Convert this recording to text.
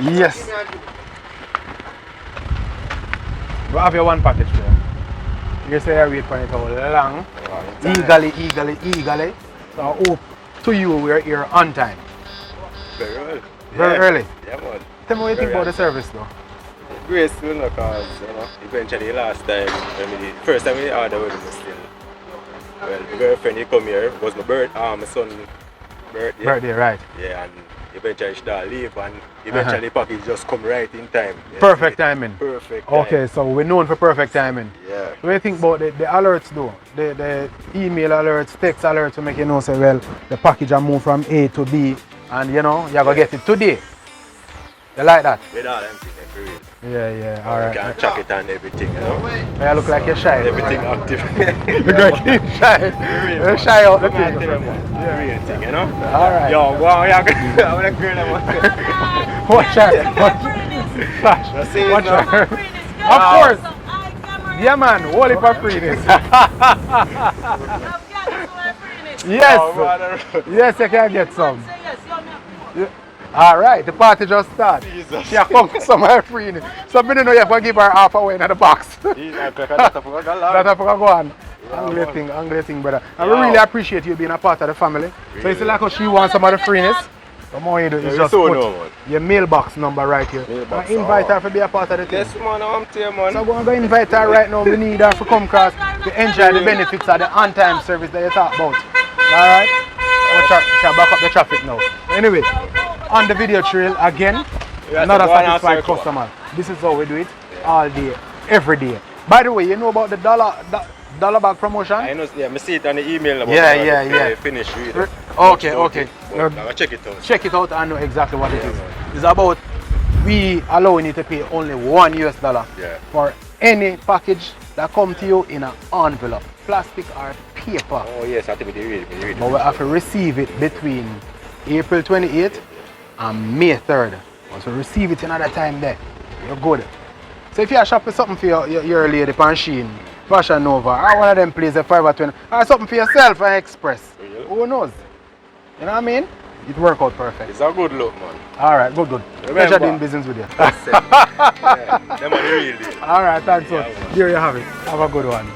Yes. We have your one package there. You say I wait for it all long. Eagerly. So I hope to you we're here on time. Very well. Very early. Yeah, man. Tell me what you think about the service though. Graceful because eventually last time, first time we ordered was still, well, my girlfriend he come here, it was my son's birthday. Birthday, right. Yeah, and eventually she didn't leave and eventually the package just come right in time. Yeah, Perfect timing. Perfect time. Okay, so we're known for perfect timing. Yeah. What do you think about the alerts though? The email alerts, text alerts to make you know say well the package has moved from A to B and you know you're gonna get it today. You like that? With all them things for real. Yeah, alright. You can track it and everything, you know. You look like you're shy. Everything active. Look like you're shy. You're shy out the thing. Yeah, real thing, you know? Alright. Yo, wow, yeah, I'm gonna girl them. Watch out. Flash. Watch out. Of course. Yeah man, hold it for freeness. Yes. Yes, you can get some. Alright, the party just started. She has come to some of her freeness. So I don't know you have to give her half away in the box. That I forgot go on. Angry thing, brother. And we really appreciate you being a part of the family. So it's like how she wants some of the freeness. The more you do is just put your mailbox number right here. And invite her to be a part of the team. Yes, man, I'm here, man. So I'm going to invite her right now. We need her to come across to enjoy the benefits of the on-time service that you talk about. Alright? Shall back up the traffic now. Anyway, on the video trail again, another satisfied customer. This is how we do it all day, every day. By the way, you know about the dollar bag promotion? I know, yeah, I see it on the email. Yeah. Finish read it. Okay. I'll check it out. Check it out and know exactly what it is. It's about we allowing you to pay only $1 for any package that come to you in an envelope, plastic or paper. Oh yes, I think we read it. But we have to receive it between April 28th and May 3rd. Once we receive it another time there, you're good. So if you're shopping something for your lady pan Shein, Fashion Nova, or one of them places at 520, or something for yourself at Express. Who knows? You know what I mean? It work out perfect. It's a good look, man. Alright, good. Pleasure doing business with you. Yeah, them are the real deal. Alright, thanks. So, here you have it. Have a good one.